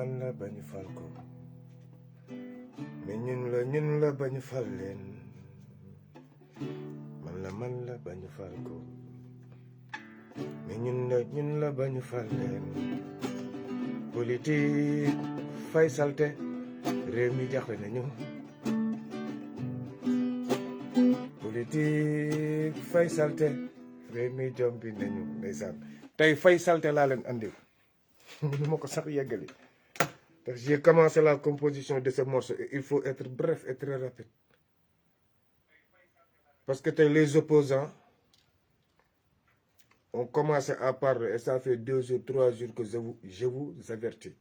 fan la ba ñu fal ko mais ñun la ba ñu fal leen man la ba ñu fal ko mais ñun la ba ñu fal leen politique fay salte réew mi jaxle nañu politique fay salte réew mi jombi nañu ndeysaan tey fay salte laa leen andil mënu ma ko sax yeggali parce que j'ai commencé la composition de ce morceau et il faut être bref et très rapide parce que tey les opposants ont commencé à parler et ça fait 2 jours 3 jours que je vous avertis.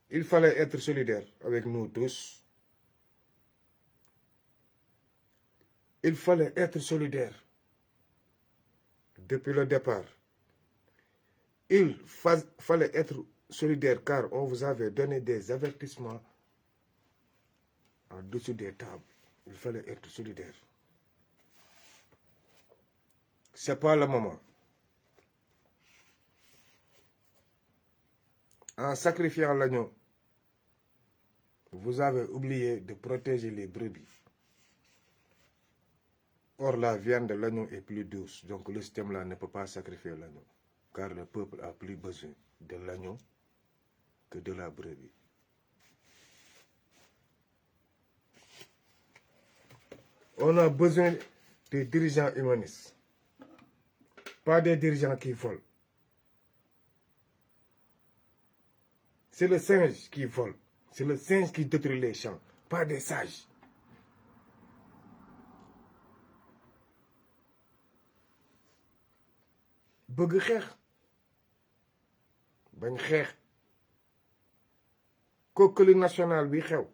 Il fallait être solidaire avec nous tous. Il fallait être solidaire depuis le départ. Il fallait être solidaire car on vous avait donné des avertissements en dessous des tables. Il fallait être solidaire. C'est pas le moment. En sacrifiant l'agneau, vous avez oublié de protéger les brebis. Or, la viande de l'agneau est plus douce, donc le système-là ne peut pas sacrifier l'agneau, car le peuple a plus besoin de l'agneau que de la brebis. On a besoin des dirigeants humanistes, pas des dirigeants qui volent. C'est le singe qui vole, c'est le singe qui détruit les champs, pas des sages. bëgg xeex bañ xeex kookali national bi xew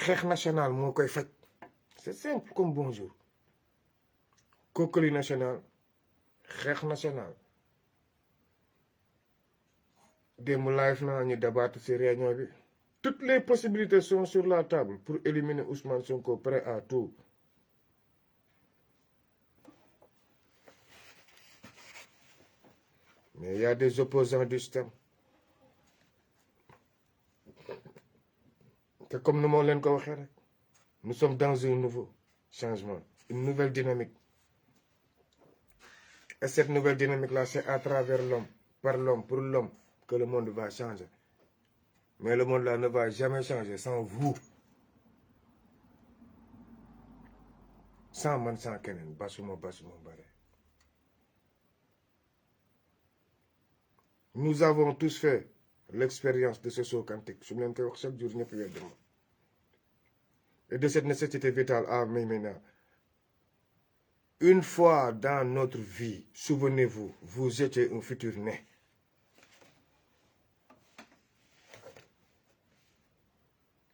xeex national moo koy faj c'est simple comme bonjour kookali national xeex national démb live naa ñu débattre ci réunion bi toutes les possibilités sont sur la table pour éliminer Ousmane Sonko, prêt à tout. Mais il y a des opposants du système. C'est comme nous l'avons dit, nous sommes dans un nouveau changement, une nouvelle dynamique. Et cette nouvelle dynamique-là, c'est à travers l'homme, par l'homme, pour l'homme, que le monde va changer. Mais le monde-là ne va jamais changer sans vous. Sans man, sans kenen, basuma, bare. Nous avons tous fait l'expérience de ce saut quantique. Je me dis chaque jour, et de cette nécessité vitale à maintenant. Une fois dans notre vie, souvenez-vous, vous étiez un futur né.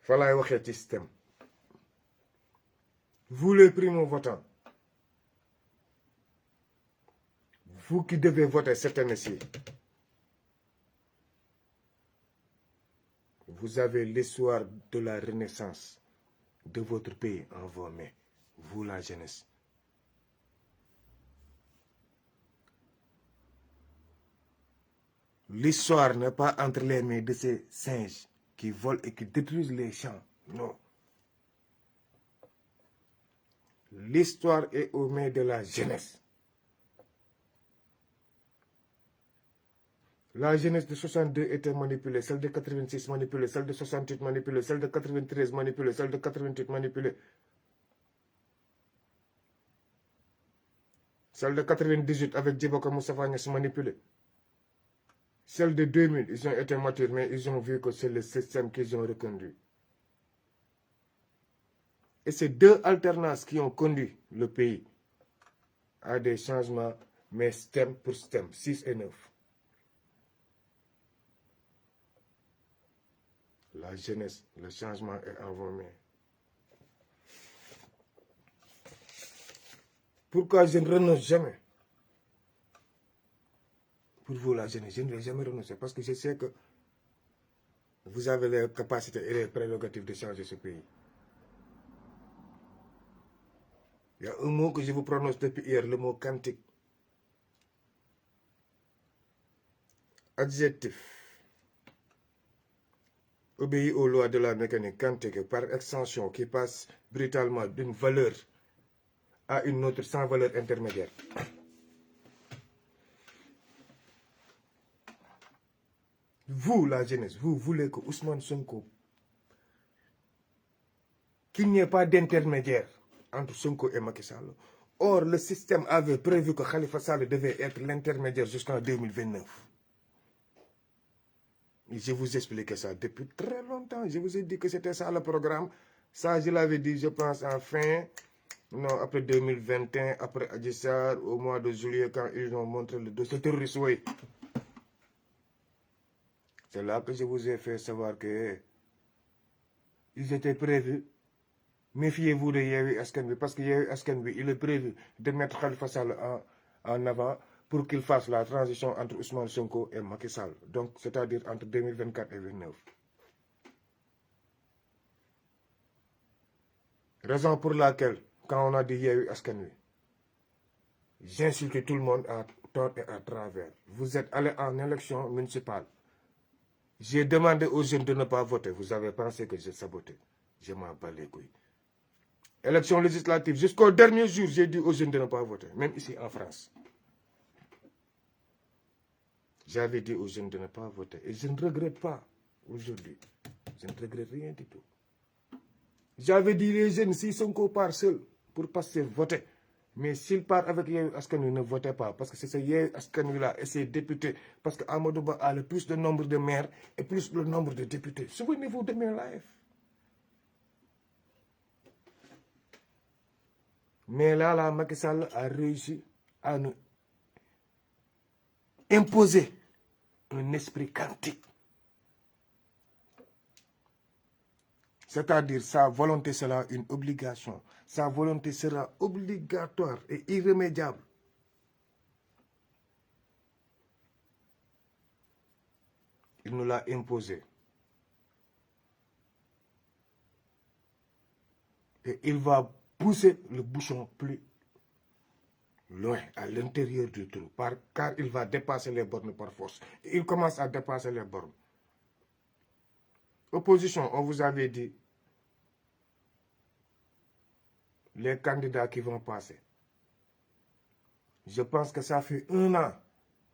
Fallait wax ci système. Vous les primo-votants, vous qui devez voter cette année-ci, vous avez l'histoire de la renaissance de votre pays en vos mains, vous la jeunesse. L'histoire n'est pas entre les mains de ces singes qui volent et qui détruisent les champs, non. L'histoire est aux mains de la jeunesse. La jeunesse de 62 était manipulée, celle de 86 manipulée, celle de 68 manipulée, celle de 93 manipulée, celle de 88 manipulée. Celle de 98 avec Djiboka Moustapha Niasse manipulée. Celle de 2000, ils ont été matures, mais ils ont vu que c'est le système qu'ils ont reconduit. Et c'est deux alternances qui ont conduit le pays à des changements, mais système pour système, 6 et 9. La jeunesse, le changement est en vos mains. Pourquoi je ne renonce jamais? Pour vous, la jeunesse, je ne vais jamais renoncer parce que je sais que vous avez les capacités et les prérogatives de changer ce pays. Il y a un mot que je vous prononce depuis hier, le mot quantique. Adjectif. Obéit aux lois de la mécanique quantique par extension qui passe brutalement d'une valeur à une autre sans valeur intermédiaire. Vous, la jeunesse, vous voulez que Ousmane Sonko, qu'il n'y ait pas d'intermédiaire entre Sonko et Macky Sall. Or, le système avait prévu que Khalifa Sall devait être l'intermédiaire jusqu'en 2029. Et je vous expliquais ça depuis très longtemps. Je vous ai dit que c'était ça le programme. Ça, je l'avais dit, je pense, après 2021, après Adji Sarr, au mois de juillet, quand ils ont montré le dossier terroriste, oui. C'est là que je vous ai fait savoir que ils étaient prévus. Méfiez-vous de Yewwi Askan Wi, parce que Yewwi Askan Wi, il est prévu de mettre Khalifa Sall en avant pour qu'il fasse la transition entre Ousmane Sonko et Macky Sall. Donc, c'est-à-dire entre 2024 et 2029. Raison pour laquelle, quand on a dit Yewwi Askan Wi, j'insulte tout le monde à tort et à travers. Vous êtes allé en élection municipale. J'ai demandé aux jeunes de ne pas voter. Vous avez pensé que j'ai saboté. Je m'en bats les couilles. Élection législative, jusqu'au dernier jour, j'ai dit aux jeunes de ne pas voter, même ici en France. J'avais dit aux jeunes de ne pas voter. Et je ne regrette pas aujourd'hui. Je ne regrette rien du tout. J'avais dit les jeunes, s'ils sont qu'on part seul pour passer voter. Mais s'ils partent avec Yewwi Askan Wi, ne votez pas. Parce que c'est ce Yewwi Askan Wi-là et ses députés. Parce que Amadou Ba a le plus de nombre de maires et plus le nombre de députés. Souvenez-vous de mes lives. Mais là, Macky Sall a réussi à nous imposer un esprit quantique. C'est-à-dire, sa volonté sera une obligation. Sa volonté sera obligatoire et irrémédiable. Il nous l'a imposé. Et il va pousser le bouchon plus loin, à l'intérieur du trou, car il va dépasser les bornes par force. Et il commence à dépasser les bornes. Opposition, on vous avait dit, les candidats qui vont passer. Je pense que ça fait 1 an,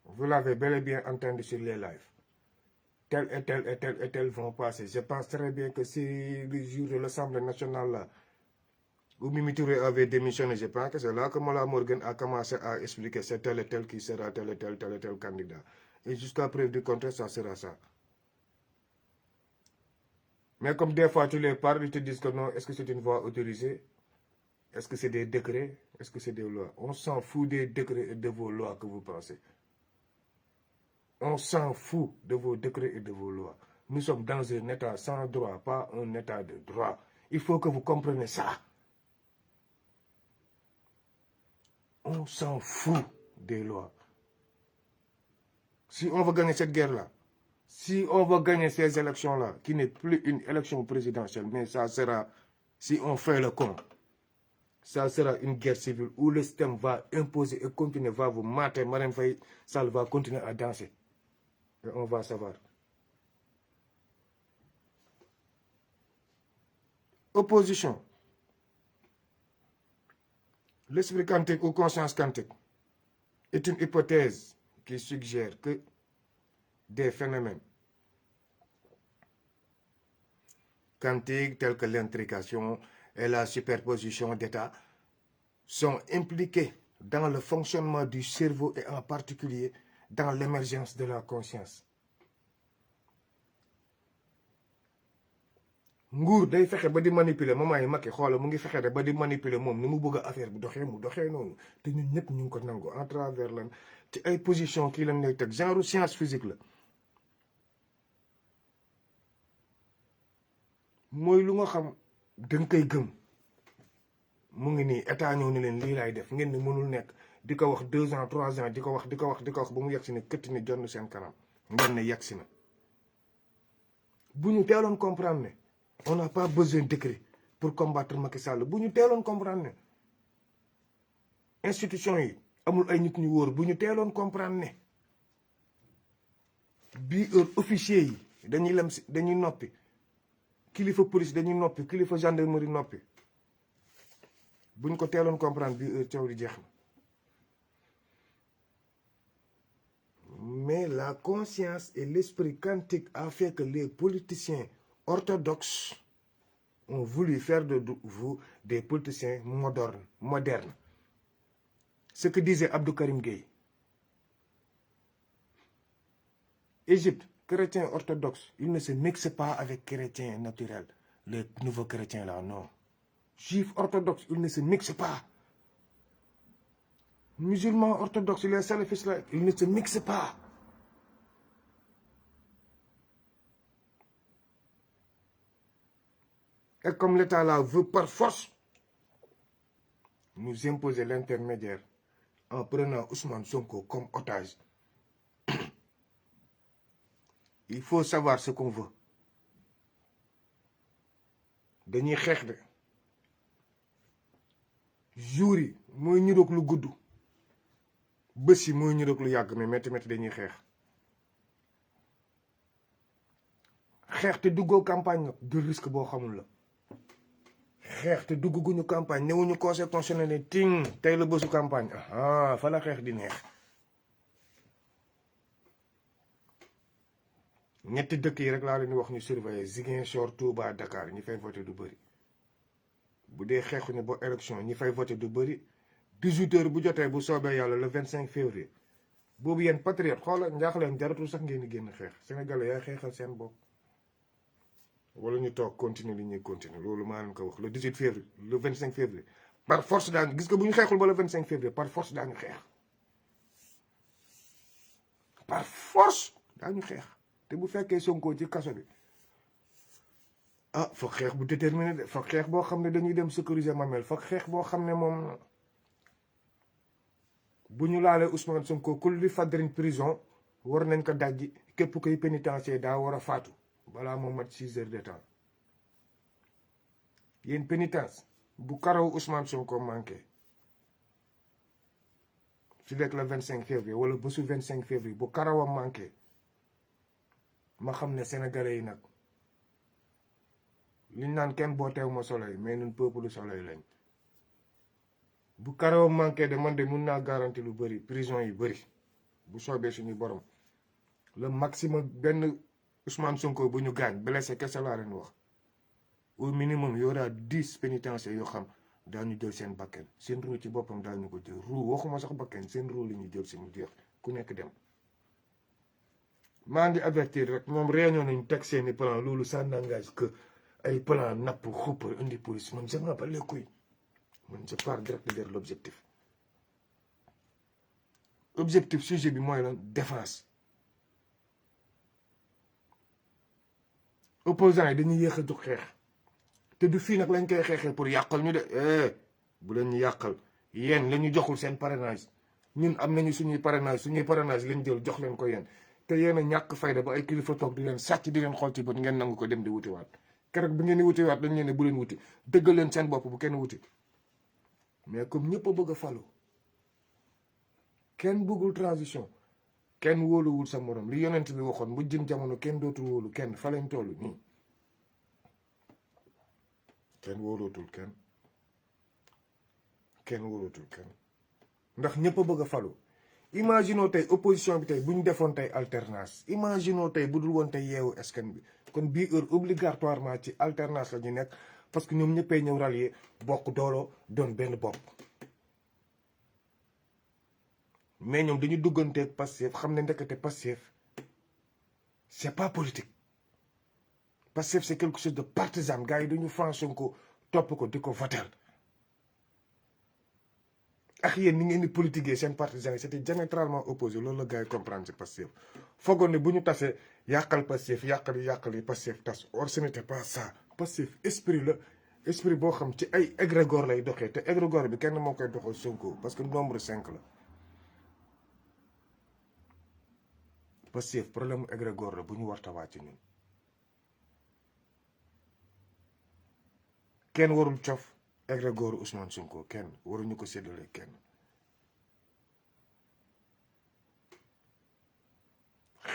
vous l'avez bel et bien entendu sur les lives. Tel et tel et tel et tel vont passer. Je pense très bien que si le jour de l'Assemblée nationale là, où Mimi Touré avait démissionné, je pense que c'est là que Mollah Morgun a commencé à expliquer c'est tel et tel qui sera tel et tel candidat. Et jusqu'à preuve du contraire, ça sera ça. Mais comme des fois tu les parles, ils te disent que non, est-ce que c'est une voie autorisée? Est-ce que c'est des décrets? Est-ce que c'est des lois? On s'en fout des décrets et de vos lois que vous pensez. On s'en fout de vos décrets et de vos lois. Nous sommes dans un état sans droit, pas un état de droit. Il faut que vous compreniez ça. On s'en fout des lois. Si on veut gagner cette guerre-là, si on veut gagner ces élections-là, qui n'est plus une élection présidentielle, mais ça sera, si on fait le compte, ça sera une guerre civile où le système va imposer et continuer, va vous mater. Marème Faye Sall va continuer à danser. Et on va savoir. Opposition. L'esprit quantique ou conscience quantique est une hypothèse qui suggère que des phénomènes quantiques tels que l'intrication et la superposition d'états sont impliqués dans le fonctionnement du cerveau et en particulier dans l'émergence de la conscience. nguur day fexe ba di manipuler moment yi Macky xoola mu ngi fexe rek ba di manipuler moom ni mu bëgg a affaire bi doxee mu doxee noonu te ñun ñëpp ñu ngi ko nangu à travers lan ci ay position kii lañ lay teg genre science physique la mooy lu nga xam dañ koy gëm mu ngi nii état ñëw ni leen lii laay def ngeen ni mënul nekk di ko wax 2 ans 3 ans di ko wax ba mu yegg si ne këtt ni jonn seen kanam ngeen ne yegg si na bu ñu teeloon comprendre ne on n'a pas besoin de décret pour combattre Macky Sall bu ñu teeloon comprendre ne institution yi amul ay nit ñu wóor bu ñu teeloon comprendre ne bii heure officier yi dañuy lem si dañuy noppi kilifa police dañuy noppi kilifa gendarmerie noppi buñ ko teeloon comprendre bii heure coow di jeex na mais la conscience et l'esprit quantique a fait que les politiciens orthodoxes ont voulu faire de vous des politiciens modernes. Ce que disait Abdou Karim Gueye. Égypte, chrétiens orthodoxes, ils ne se mixent pas avec chrétiens naturels. Les nouveaux chrétiens là, non. Juifs orthodoxes, ils ne se mixent pas. Musulmans orthodoxes, les salafistes là, ils ne se mixent pas. Et comme l'État là veut par force nous imposer l'intermédiaire en prenant Ousmane Sonko comme otage, il faut savoir ce qu'on veut. Dañuy xeex de jour yi mooy ñiroog lu gudd bés yi mooy ñiroog lu yàgg mais métti dañuy xeex te duggoo campagne nag du risque boo xamul la xeex te dugguñu campagne newuñu conseil constitutionnel ne ting tey la bésu campagne fa la xeex di neex ñetti dëkk yi rek laa leen di wax ñu surveiller Ziguinchor Touba Dakar ñi fay voté du bëri bu dee xeexuñu ba élection ñi fay voté du bëri 18h bu jotee bu soobee yàlla le 25 février boobu yéen patriote xoola njaax leen jaratul sax ngeen di génn xeex sénégalais yaay xeexal seen bopp wala ñu toog continuer li ñuy continuer loolu maa leen ko wax le 18 février le 25 février par force daañu gis nga bu ñu xeexul ba le 25 février par force daañu xeex par force daañu xeex te bu fekkee Sonko ci kaso bi foog xeex bu déterminé de foog xeex boo xam ne dañuy dem sécuriser Mamel foog xeex boo xam ne moom bu ñu laalee Ousmane Sonko kul li fadrin prison war nañ ko dajji képp koy pénitencier daa war a faatu balaa moo mat 6 heures de temps yéen pénitence bu karaw Ousmane Sonko manqué ci lekk la 25 février wala bésu 25 février bu karawam manqué ma xam ne sénégalais yi nag liñ naan kenn boo teew ma soleil mais ñun peuple soleil lañ bu karawam manqué de man de mun naa garanti lu bëri prison yi bëri bu soobee suñu borom le maximum benn Ousmane Sonko bu ñu gaañ blessé kese laa leen wax au minimum y aura 10 pénitenciers yoo xam daañu jël seen bakken seen ruu ci boppam daañu ko jël ruu waxuma sax bakken seen ruu li ñu jël si mu jeex ku nekk dem maa ngi avertir rek moom réunion nañu teg seeni plan loolu ça n'engage que ay plan napp xuppar indi police man je m'en bats les couilles man je pars direct vers l'objectif objectif sujet bi mooy lan défense opposants yi dañuy yéex a jóg xeex te du fii nag lañ koy xeexee pour yàqal ñu de bu leen ñu yàqal yéen la ñu joxul seen parrainage ñun am nañu suñuy parrainage lañ jël jox leen ko yéen te yéen a ñàkk fayda ba ay kilifa toog di leen sàcc di leen xool ci bët ngeen nangu ko dem di wuti waat keroog bi ngeen di wuti waat dañ leen ne bu leen wuti dëggal leen seen bopp bu kenn wuti mais comme ñëpp a bëgg a falu kenn bëggul transition kenn wóoluwul sa morom li yonent bi waxoon bu jëm jamono kenn dootul wóolu kenn fa lañ toll nii kenn wóolootul kenn wóolootul kenn ndax ñëpp a bëgg a falu imaginons tey opposition bi tey bu ñu defoon tey alternance imaginons tey bu dul woon tey yeewu askan bi kon bii heure obligatoirement ci alternance la ñu nekk parce que ñoom ñëppay ñëw rallier bokk dooloo doon benn bopp mais ñoom dañu dugganteeg Pastef xam ne ndekete Pastef c'est pas politique Pastef c'est quelque chose de partisan gars yi dañu fan Sonko topp ko di ko voter ak yéen ni ngeen di politiquer seen partisans yi c'était diamétralement opposé loolu la gars yi comprendre ci Pastef foogoon ne bu ñu tasee yàqal Pastef yàqal Pastef tas or ce n'était pas ça Pastef esprit la esprit boo xam ci ay égrégore lay doxee te égrégore bi kenn moo koy doxal Sonko parce que nombre 5 la Pastef problème mu égrégore la bu ñu war tawaa ci ñun kenn warul cof égrégore Ousmane Sonko kenn waruñu ko séddale kenn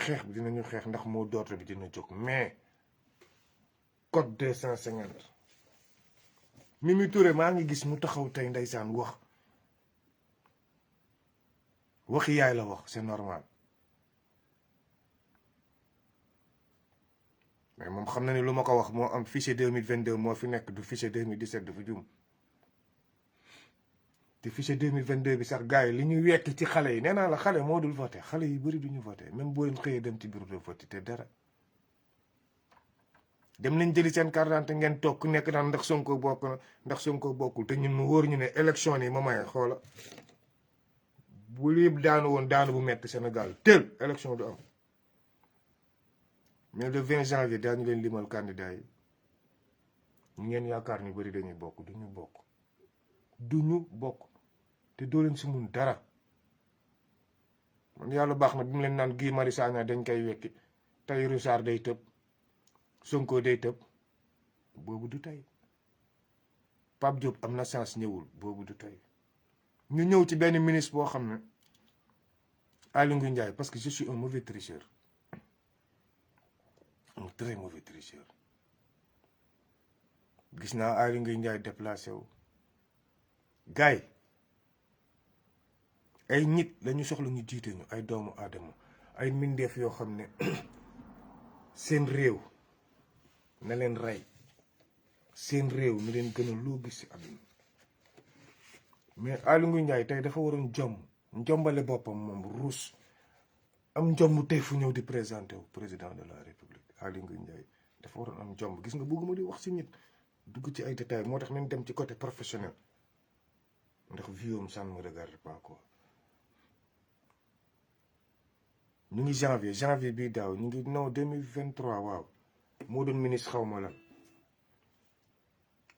xeex bi dinañu xeex ndax moo d'ordre bi dina jóg mais code 250 Mimi Touré maa ngi gis mu taxaw tey ndeysaan waxi yaay la wax c'est normal mais moom xam na ni lu ma ko wax moo am fichier 2022 moo fi nekk du fichier 2017 dafa jum te fichier 2022 bi sax gars yi li ñuy wekk ci xale yi nee naa la xale moo dul voté xale yu bëri duñu voté même boo leen xëyee dem ci bureau de vote te dara dem nañ jëli seen carte d'identité ngeen toog ku nekk naan ndax Sonko bokk na ndax Sonko bokkul te ñun mu wóor ñu ne élection yi ma maye xoola bu lépp daanu woon daanu bu metti Sénégal teel élection du am mais le 20 janvier daañu leen limal candidat yi ñu ngeen yaakaar ñu bëri dañuy bokk duñu bokk te doo leen si mun dara man yàlla baax na bi mu leen naan Guy Marius Sagna dañ koy wekki Tahirou Sarr day tëb Sonko day tëb boobu du tey Pape Diop am na chance ñëwul boobu du tey ñu ñëw ci benn ministre boo xam ne Aly Ngouille Ndiaye parce que je suis un mauvais tricheur un très mauvais tricheur gis naa Aly Ngouille Ndiaye déplacé wu gaay ay nit lañu soxla ñu jiite ñu ay doomu aadama ay mbindeef yoo xam ne seen réew na leen rey seen réew mi leen gën a loo gis ci àdduna mais Aly Ngouille Ndiaye tey dafa waroon njombale boppam moom ruus am njomb tey fu ñëw di présenté wu président de la république Aly Ngouille Ndiaye dafa waroon am njomb gis nga bëgguma di wax ci nit dugg ci ay détails moo tax nañ dem ci côté professionnel ndax viom ça ne me regarde pas quoi ñu ngi janvier bii daaw ñu ngi non 2023 waaw moo doon ministre xaw ma la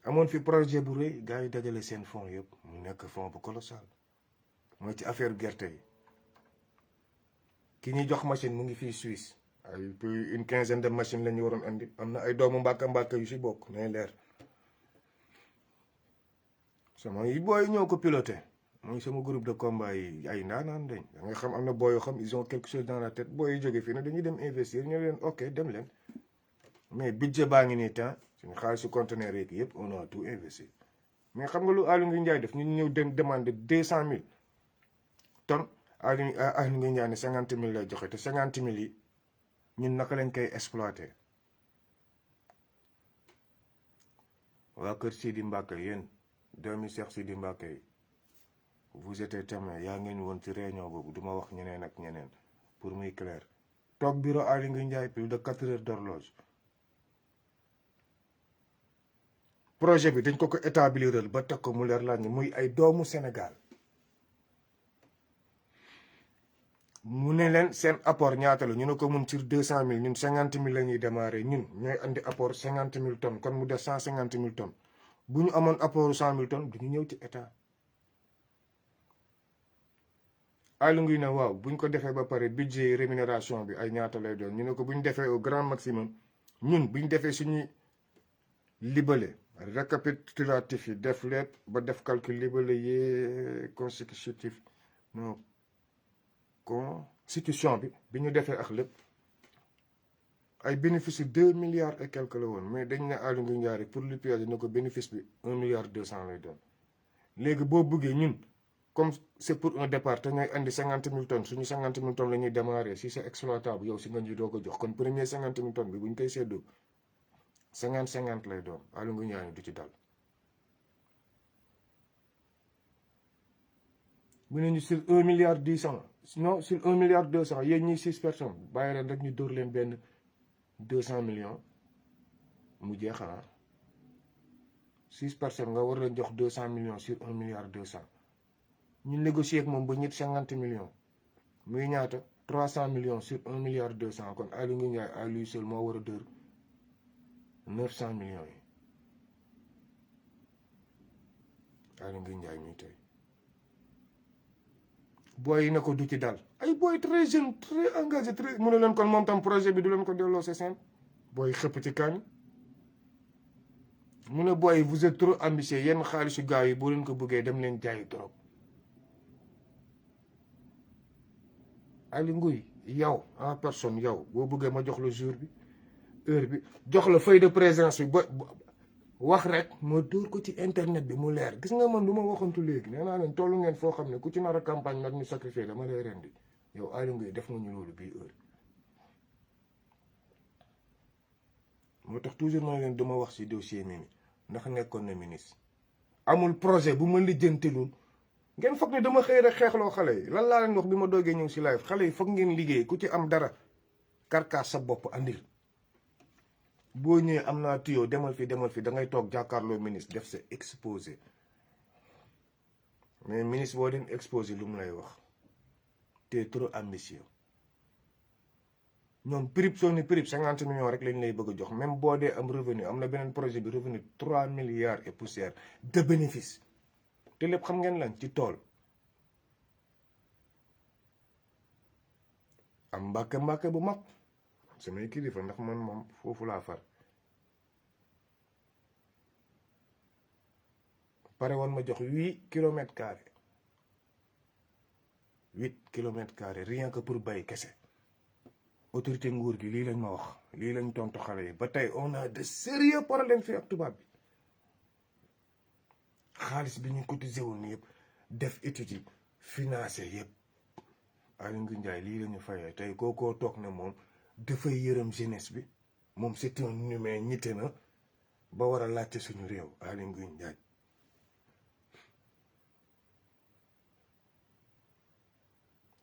amoon fi projet bu rëy gars yi dajale seen fonds yëpp mu nekk fonds bu colossal mooy ci affaire gerte yi ki ñuy jox machine mu ngi fii Suisse ay une quinzaine de machines la ñu waroon andi am na ay doomu mbàkka yu si bokk nay leer sama yi booy ñoo ko piloté mooy sama groupe de combat yi ay ndaanaan dañ da nga xam am na booy yoo xam ils ont quelque chose dans la tête booy yi jóge fii nag dañuy dem investir ñu leen ok dem leen mais budget baa ngi nii temps suñu xaalisu conteneur yeeg yëpp on a tout investi mais xam nga lu Aly Ngouille Ndiaye def ñu ñëw demande 200 000 tonnes Aly Ngouille Ndiaye ne 50 000 lay joxe te 50 000 yi ñun naka lañ koy exploité waa kër Sidi Mbacke yéen doomi Cheikh Sidi Mbacke yi vous étiez témoin yaa ngeen woon ci réunion boobu duma wax ñeneen ak ñeneen pour muy clair toog bureau Aly Ngouille Ndiaye plus de 4 heures d'horloge projet bi dañ ko établir ba teg ko mu leer laaj ni muy ay doomu Sénégal mu ne leen seen apport ñaata la ñu ne ko mun sur 200 000 ñun 50 000 la ñuy démarrer ñun ñooy andi apport 50 000 tonnes kon mu def 150 000 tonnes bu ñu amoon apport 100 000 tonnes du ñu ñëw ci état Aly Ngouille ne waaw bu ñu ko defee ba pare budget rémunération bi ay ñaata lay doon ñu ne ko bu ñu defee au grand maximum ñun bu ñu defee suñuy libellé récapitulatif yi def leet ba def calcul libellé yi constitutif non constitution bi ñu defee ak lépp ay bénéfice 2 milliards et quelque la woon mais dañ ne Aly Ngouille Ndiaye pour lu piège ne ko bénéfice bi 1 milliard 200 lay doon léegi boo bëggee ñun comme c'est pour un départ te ñooy andi 50 000 tonnes suñu 50 000 tonnes la ñuy démarrer si c'est exploitable yow si nga ñu doo ko jox kon premier 50 000 tonnes bi bu ñu koy séddoo 50-50 lay doon Aly Ngouille Ndiaye du ci dal mu ne ñu sur 1 milliard 200 non sur 1 milliard 200 yéen ñi 6 personnes bàyyi leen rek ñu dóor leen benn 200 millions mu jeex 6 personnes nga war leen jox 200 millions sur 1 milliard 200 ñu négocier ak moom ba ñit 50 millions muy ñaata 300 millions sur 1 milliard 200 kon Aly Ngouille Ndiaye à lui seul moo war a dóor 900 millions yi Aly Ngouille Ndiaye mi tey booy yi na ko du ci dal ay booy très jeune très engagé très mu ne leen kon moom tam projet bi du leen ko delloo c'est simple booy xëpp ci kaani mu ne booy vous êtes trop ambitieux yenn xaalisu gaaw yi boo leen ko bëggee dem leen jaayi trop Aly Ngouille yow en personne yow boo bëggee ma jox la jour bi heure bi jox la feuille de présence bi ba wax rek ma dóor ko ci internet bi mu leer gis nga man lu ma waxantu léegi nee naa leen tollu ngeen foo xam ne ku ci nar a campagne nag ñu sacrifier dama lay rendi yow Aly Ngouille def nga ñu loolu bii heure moo tax toujours ma leen duma wax ci dossier Mimi ndax nekkoon na ministre amul projet bu ma lijjantilul ngeen foog ne dama xëy rek xeexloo xale yi lan laa leen wax bi ma doogee ñëw ci live xale yi foog ngeen liggéey ku ci am dara karkaas sa bopp andil boo ñëwee am naa tuyau demal fi da ngay toog jàkkaarloo ministre def sa exposé mais ministre boo den exposé lu mu lay wax t'es trop ambitieux ñoom prix soo ni prix 50 millions rek lañ lay bëgg a jox même boo dee am revenu am na beneen projet bi revenu 3 milliards et poussière de bénéfice te lépp xam ngeen lan ci tool am mbàkke bu mag samay kilifa ndax man moom foofu laa far pare woon ma jox 8 kilomètres carrés 8 kilomètres carrés rien que pour bay kese autorité nguur gi lii lañ ma wax lii lañ tontu xale yi ba tey on a de sérieux problème fii ak tubaab bi xaalis bi ñu cotisé woon ni yëpp def étude yi financé yëpp Aly Ngouille Ndiaye lii la ñu fayee tey kookoo toog ne moom dafay yërëm jeunesse bi moom c'est un humain ñite na ba war a laajte suñu réew Aly Ngouille Ndiaye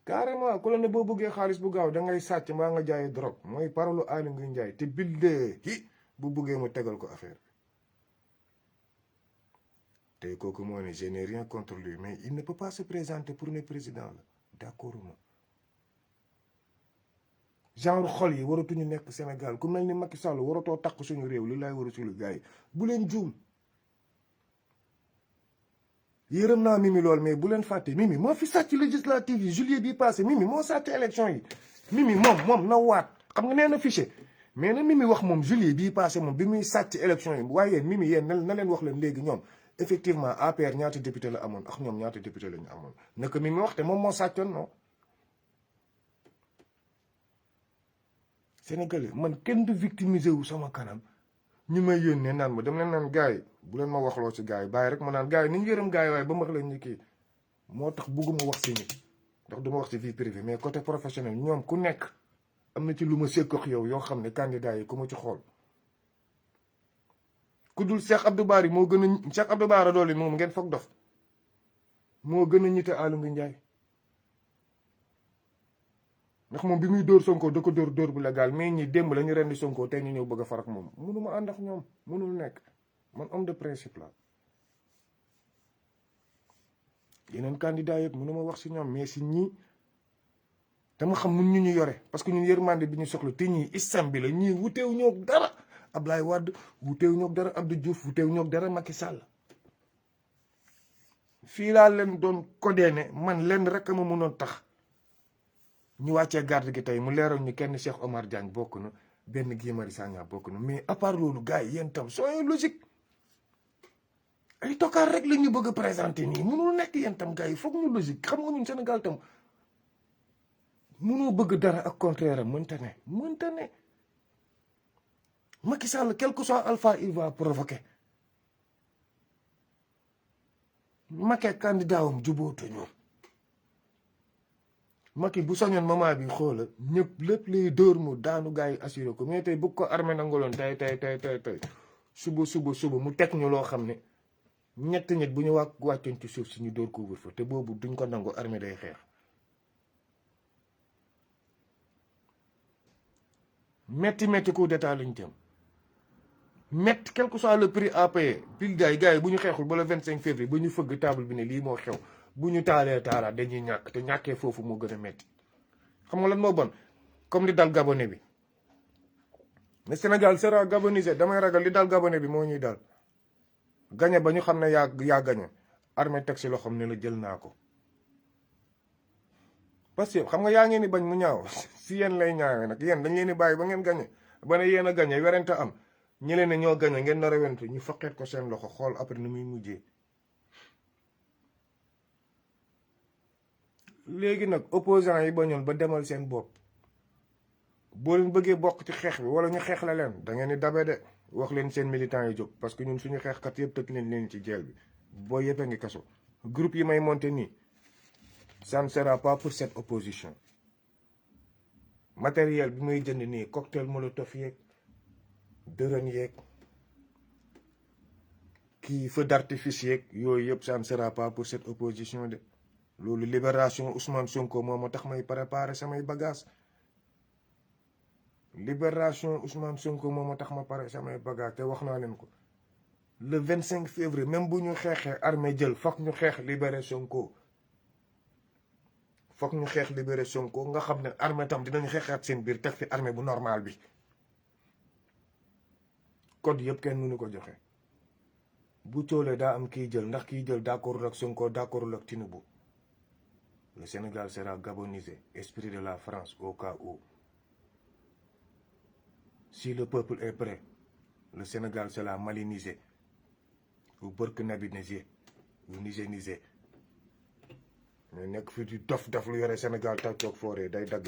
carrément ku la ne boo bëggee xaalis bu gaaw da ngay sàcc mbaa nga jaayi drogue mooy parolu Aly Ngouille Ndiaye te billaahi bu bëggee mu tegal ko affaire bi tey kooku moo ne je n'ai rien contre lui mais il ne peut pas se présenter pour ne président la d'accord ma genre xol yi waratuñu nekk Sénégal ku mel ni Macky Sall waratoo takk suñu réew li lay war a suñu gars yi bu leen juum yërëm naa Mimi lool mais bu leen fàtte Mimi moo fi sàcc législative yi juillet bi passé Mimi moo sàcc élection yi Mimi moom na waat xam nga nee na fiché mais na Mimi wax moom juillet bii passé moom bi muy sàcc élection yi waaye yéen Mimi yéen na leen wax leen léegi ñoom effectivement APR ñaata député la amoon ak ñoom ñaata député la ñu amoon naka Mimi wax te moom moo sàccoon non Sénégalais man kenn du victimiser wu sama kanam ñu may yónnee naan ma dem leen naan gars yi bu leen ma waxloo ci gars yi bàyyi rek ma naan gars yi ni ñu yërëm gars yi waaye ba ma wax leen ni kii moo tax bugguma wax ci nit ndax duma wax ci vie privée mais côté professionnel ñoom ku nekk am na ci lu ma sekkox yow yoo xam ne candidat yi ku ma ci xool ku dul Cheikh Abdou Bari moo gën a Cheikh Abdou Bara Dolly moom ngeen foog dof moo gën a ñite Aly Ngouille Ndiaye ndax moom bi muy dóor Sonko da ko dóor bu légal mais ñi démb la ñu rendi Sonko tey ñu ñëw bëgg a farak moom mënuma ànd ak ñoom mënul nekk man homme de principe la yeneen candidat yëpp mënuma wax si ñoom mais si ñii dama xam mun ñu yore parce que ñun yërmande bi ñu soxla te ñii islam bi la ñii wuteewu ñoog dara Ablaye Wade wuteewu ñoog dara Abdou Diouf wuteewu ñoog dara Macky Sall fii laa leen doon codé ne man leen rek a ma mënoon tax ñu wàccee garde gi tey mu leeral ñu kenn Cheikh Omar Diagne bokk na benn Guy Marius Sagna bokk na mais à part loolu gars yi yéen tam soyez logique ay tokaar rek la ñu bëgg a présenter nii mënul nekk yéen tam gars yi foog ñu logique xam nga ñun Sénégal tam mënoo bëgg dara ak contraire am mënta ne Macky Sall quel que soit alpha il va provoquer Macky candidat wam jubóotu ñu Macky bu soñoon moment bi xoola ñëpp lépp lay dóor mu daanu gars yi assuré ko mais tey bëgg ko armée nangaloon tey suba mu teg ñu loo xam ne ñetti nit bu ñu wàccoon ci suuf si ñu dóor couvre-feu te boobu duñ ko nangu armée day xeex metti coup d'état lañ jëm metti quel que soit le prix à payer pile gars yi bu ñu xeexul ba le 25 février ba ñu fëgg table bi ne lii moo xew bu ñu taalee taalaat dañuy ñàkk te ñàkkee foofu moo gën a metti xam nga lan moo bon comme li dal gabonais bi mais Sénégal sera gabonisé damay ragal li dal gabonais bi moo ñuy dal gañe ba ñu xam ne yaa gañe armée teg si loxoom ne la jël naa ko parce que xam nga yaa ngeen ni bañ mu ñaaw si yéen lay ñaawee nag yéen dañ leen di bàyyi ba ngeen gañe ba ne yéen a gañe werante am ñi leen ne ñoo gañe ngeen nar a wentu ñu faqeet ko seen loxo xool après ni muy mujjee léegi nag opposant yi bañoon ba demal seen bopp boo leen bëggee bokk ci xeex bi wala ñu xeex la leen da ngeen di dabe de wax leen seen militants yi jóg parce que ñun suñu xeexkat yëpp tëj leen ci jeel bi boo yëpp a ngi kaso groupe yi may monté nii ça ne sera pas pour cette opposition matériel bi may jënd nii cocktail molotov yeeg dërën yeeg kii feu d'artifice yeeg yooyu yëpp ça ne sera pas pour cette opposition de loolu libération Ousmane Sonko moo ma tax may préparer samay bagages libération Ousmane Sonko moo ma tax ma pare samay bagages te wax naa leen ko le 25 février même bu ñu xeexee armée jël foog ñu xeex libéré Sonko foog ñu xeex libéré Sonko nga xam ne armée tam dinañu xeexaat seen biir teg fi armée bu normal bi code yëpp kenn mënu ko joxe bu coolee daa am kiy jël ndax kiy jël d'accordul ak Sonko d'accordul ak Tinubu le Sénégal sera gabonisé esprit de la France au cas où si le peuple est prêt le Sénégal sera malinisé ou burkinabéisé ou nigérisé mais nekk fi di dof lu yore Sénégal taj toog fooree day dagg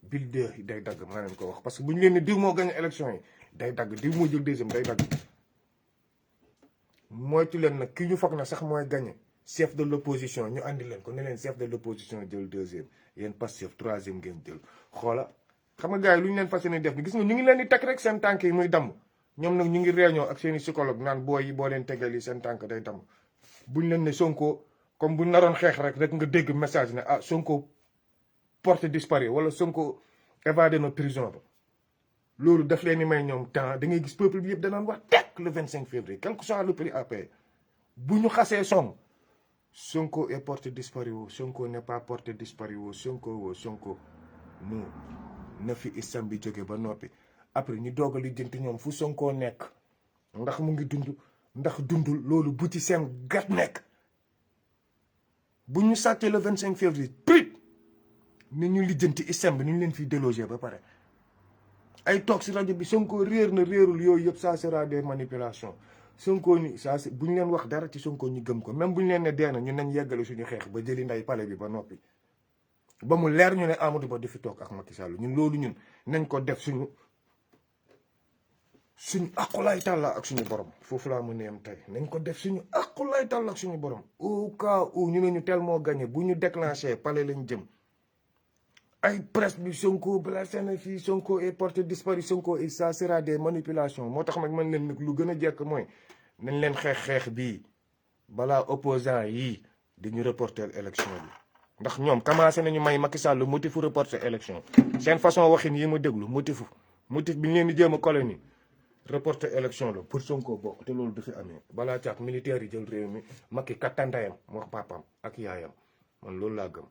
bil de day dagg maa leen ko wax parce que bu ñu leen ne diw moo gagné élection yi day dagg diw moo jël deuxième day dagg moytu leen nag ki ñu foog na sax mooy gagné chef de l'opposition ñu andi leen ko ne leen chef de l'opposition jël deuxième yéen Pastef troisième ngeen jël xoola xam nga gars yi lu ñu leen fas yéene def ni gis nga ñu ngi leen di teg rek seen tànk yi muy damm ñoom nag ñu ngi réunion ak seen i psychologue naan booy yi boo leen tegal yi seen tànk day damm buñ leen ne Sonko comme buñ naroon xeex rek nga dégg message ne ah Sonko porté disparu wala Sonko évadé na prison ba loolu daf leen ni may ñoom temps da ngay gis peuple bi yëpp danaan wax tekk le 25 février quel que soit le prix à payer bu ñu xasee song Sonko est porté disparu woo Sonko n'est pas porté disparu woo Sonko mu na fi islam bi jóge ba noppi après ñu doog a lijjanti ñoom fu Sonko nekk ndax mu ngi dund ndax dundul loolu bu ci seen gat nekk bu ñu sàccee le 25 février prip ni ñu lijjanti islam bi ni ñu leen fiy déloger ba pare ay toog si rajo bi Sonko réer na réerul yooyu yëpp ça sera des manipulations Sonko ni ça bu ñu leen wax dara ci Sonko ñu gëm ko même bu ñu leen ne dee na ñun nañ yeggale suñu xeex ba jëli nday palais bi ba noppi ba mu leer ñu ne Amadou Ba di fi toog ak Macky Sall ñun loolu ñun nañ ko def suñu aqulaay tàlla ak suñu borom foofu laa mën a yem tey nañ ko def suñu aqulaay tàlla ak suñu borom au cas où ñu ne ñu tellement gagné bu ñu déclenché palais lañ jëm ay presse bi Sonko blessé na fii Sonko est porté disparu Sonko et ça sera des manipulations moo tax nag man leen nag lu gën a jekk mooy nañ leen xeex bii balaa opposant yii dañu reporter élection bi ndax ñoom commencé nañu may Macky Sall motifu reporter élection seen façon waxin yi ma déglu motif bi ñu leen di jéem a colonie reporter élection la pour Sonko bokk te loolu du fi amee balaa caag militaire yi jël réew mi Macky kattandayam wax papaam ak yaayam man loolu laa gëm